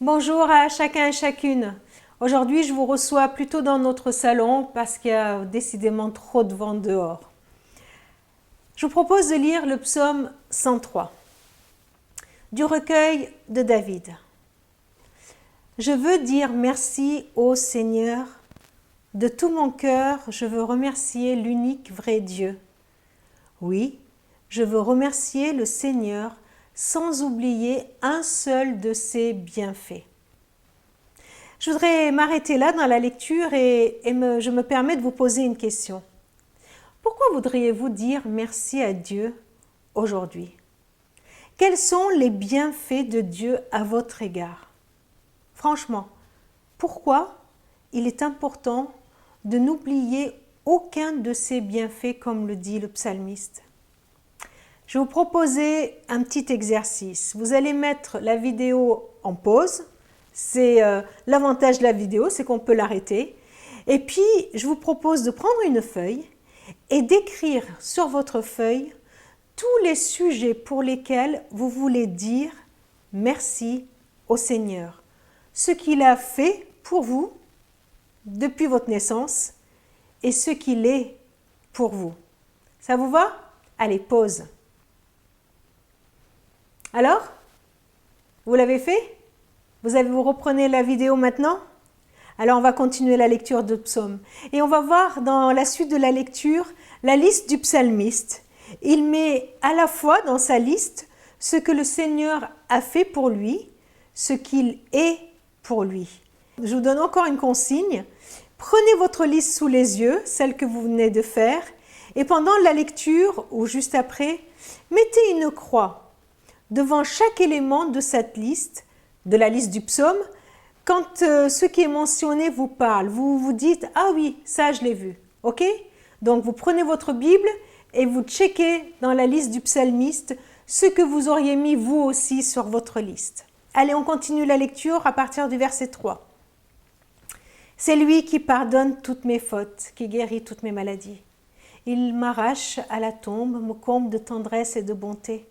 Bonjour à chacun et chacune. Aujourd'hui, je vous reçois plutôt dans notre salon parce qu'il y a décidément trop de vent dehors. Je vous propose de lire le psaume 103 du recueil de David. Je veux dire merci au Seigneur. De tout mon cœur, je veux remercier l'unique vrai Dieu. Oui, je veux remercier le Seigneur sans oublier un seul de ses bienfaits. Je voudrais m'arrêter là dans la lecture et je me permets de vous poser une question. Pourquoi voudriez-vous dire merci à Dieu aujourd'hui? Quels sont les bienfaits de Dieu à votre égard? Franchement, pourquoi il est important de n'oublier aucun de ces bienfaits comme le dit le psalmiste? Je vais vous proposer un petit exercice. Vous allez mettre la vidéo en pause. C'est l'avantage de la vidéo, c'est qu'on peut l'arrêter. Et puis, je vous propose de prendre une feuille et d'écrire sur votre feuille tous les sujets pour lesquels vous voulez dire merci au Seigneur. Ce qu'il a fait pour vous depuis votre naissance et ce qu'il est pour vous. Ça vous va? Allez, pause. Alors, vous l'avez fait? Vous reprenez la vidéo maintenant? Alors, on va continuer la lecture de psaume. Et on va voir dans la suite de la lecture la liste du psalmiste. Il met à la fois dans sa liste ce que le Seigneur a fait pour lui, ce qu'il est pour lui. Je vous donne encore une consigne. Prenez votre liste sous les yeux, celle que vous venez de faire, et pendant la lecture ou juste après, mettez une croix devant chaque élément de cette liste, de la liste du psaume. Quand ce qui est mentionné vous parle, vous vous dites « Ah oui, ça je l'ai vu ». Ok? Donc vous prenez votre Bible et vous checkez dans la liste du psalmiste ce que vous auriez mis vous aussi sur votre liste. Allez, on continue la lecture à partir du verset 3. C'est lui qui pardonne toutes mes fautes, qui guérit toutes mes maladies. Il m'arrache à la tombe, me comble de tendresse et de bonté.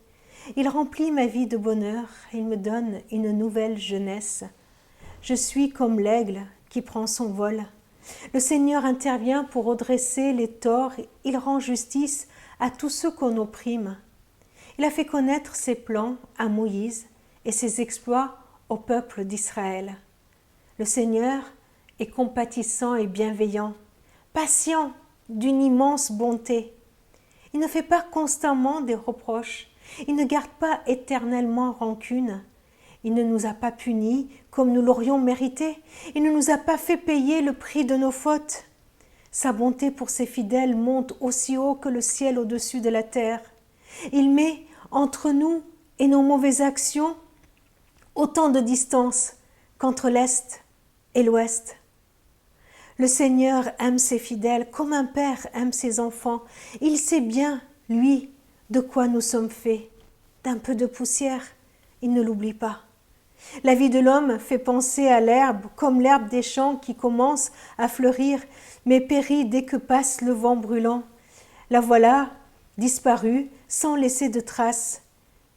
Il remplit ma vie de bonheur, il me donne une nouvelle jeunesse. Je suis comme l'aigle qui prend son vol. Le Seigneur intervient pour redresser les torts, il rend justice à tous ceux qu'on opprime. Il a fait connaître ses plans à Moïse et ses exploits au peuple d'Israël. Le Seigneur est compatissant et bienveillant, patient d'une immense bonté. Il ne fait pas constamment des reproches. Il ne garde pas éternellement rancune. Il ne nous a pas punis comme nous l'aurions mérité. Il ne nous a pas fait payer le prix de nos fautes. Sa bonté pour ses fidèles monte aussi haut que le ciel au-dessus de la terre. Il met entre nous et nos mauvaises actions autant de distance qu'entre l'Est et l'Ouest. Le Seigneur aime ses fidèles comme un père aime ses enfants. Il sait bien, lui, de quoi nous sommes faits. D'un peu de poussière, il ne l'oublie pas. La vie de l'homme fait penser à l'herbe, comme l'herbe des champs qui commence à fleurir, mais périt dès que passe le vent brûlant. La voilà, disparue, sans laisser de traces.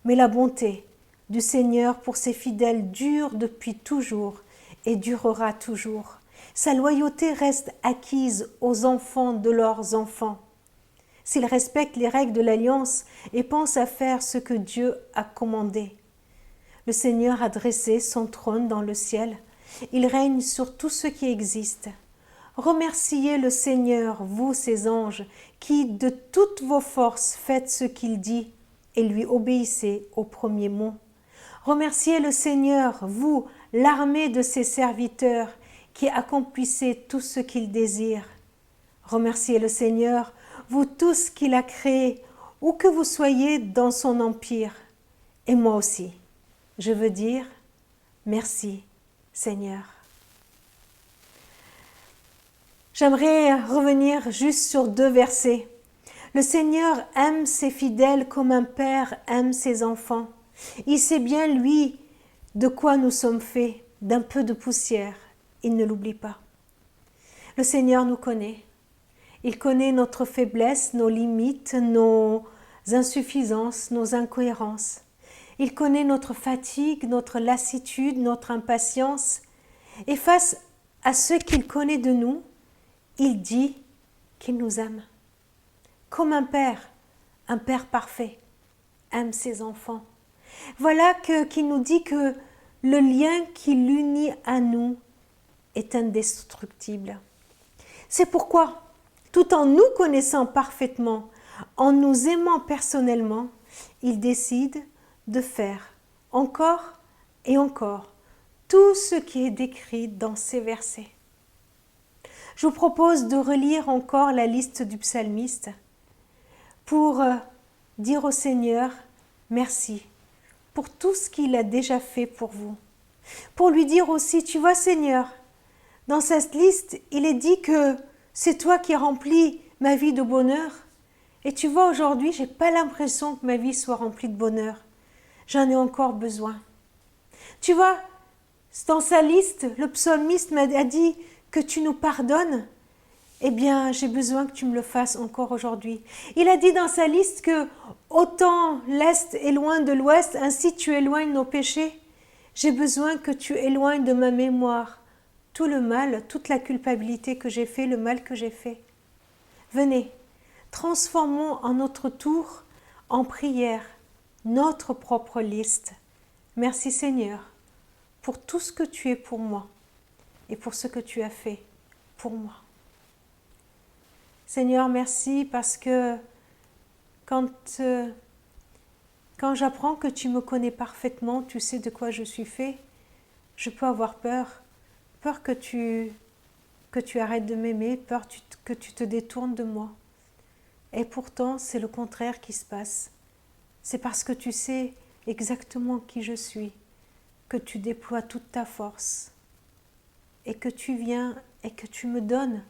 Mais la bonté du Seigneur pour ses fidèles dure depuis toujours et durera toujours. Sa loyauté reste acquise aux enfants de leurs enfants. S'ils respectent les règles de l'alliance et pensent à faire ce que Dieu a commandé. Le Seigneur a dressé son trône dans le ciel. Il règne sur tout ce qui existe. Remerciez le Seigneur, vous ses anges, qui de toutes vos forces faites ce qu'il dit et lui obéissez au premier mot. Remerciez le Seigneur, vous, l'armée de ses serviteurs, qui accomplissez tout ce qu'il désire. Remerciez le Seigneur, vous tous qu'il a créés, où que vous soyez dans son empire. Et moi aussi, je veux dire merci, Seigneur. J'aimerais revenir juste sur 2 versets. Le Seigneur aime ses fidèles comme un père aime ses enfants. Il sait bien, lui, de quoi nous sommes faits, d'un peu de poussière. Il ne l'oublie pas. Le Seigneur nous connaît. Il connaît notre faiblesse, nos limites, nos insuffisances, nos incohérences. Il connaît notre fatigue, notre lassitude, notre impatience. Et face à ce qu'il connaît de nous, il dit qu'il nous aime. Comme un père parfait, aime ses enfants. Voilà qu'il nous dit que le lien qui l'unit à nous est indestructible. C'est pourquoi, tout en nous connaissant parfaitement, en nous aimant personnellement, il décide de faire encore et encore tout ce qui est décrit dans ces versets. Je vous propose de relire encore la liste du psalmiste pour dire au Seigneur merci pour tout ce qu'il a déjà fait pour vous. Pour lui dire aussi, tu vois Seigneur, dans cette liste, il est dit que c'est toi qui remplis ma vie de bonheur. Et tu vois, aujourd'hui, je n'ai pas l'impression que ma vie soit remplie de bonheur. J'en ai encore besoin. Tu vois, dans sa liste, le psalmiste m'a dit que tu nous pardonnes. Eh bien, j'ai besoin que tu me le fasses encore aujourd'hui. Il a dit dans sa liste que autant l'Est est loin de l'Ouest, ainsi tu éloignes nos péchés. J'ai besoin que tu éloignes de ma mémoire tout le mal, toute la culpabilité que j'ai fait, le mal que j'ai fait. Venez, transformons en notre tour en prière notre propre liste. Merci Seigneur pour tout ce que tu es pour moi et pour ce que tu as fait pour moi. Seigneur, merci parce que quand j'apprends que tu me connais parfaitement, tu sais de quoi je suis fait, je peux avoir peur que tu arrêtes de m'aimer, peur que tu te détournes de moi. Et pourtant, c'est le contraire qui se passe. C'est parce que tu sais exactement qui je suis, que tu déploies toute ta force et que tu viens et que tu me donnes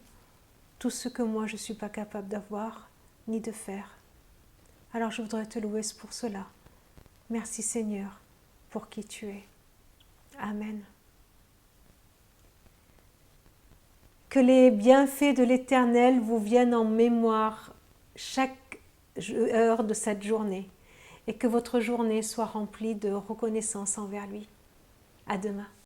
tout ce que moi je ne suis pas capable d'avoir ni de faire. Alors je voudrais te louer pour cela. Merci Seigneur pour qui tu es. Amen. Que les bienfaits de l'Éternel vous viennent en mémoire chaque heure de cette journée et que votre journée soit remplie de reconnaissance envers lui. À demain.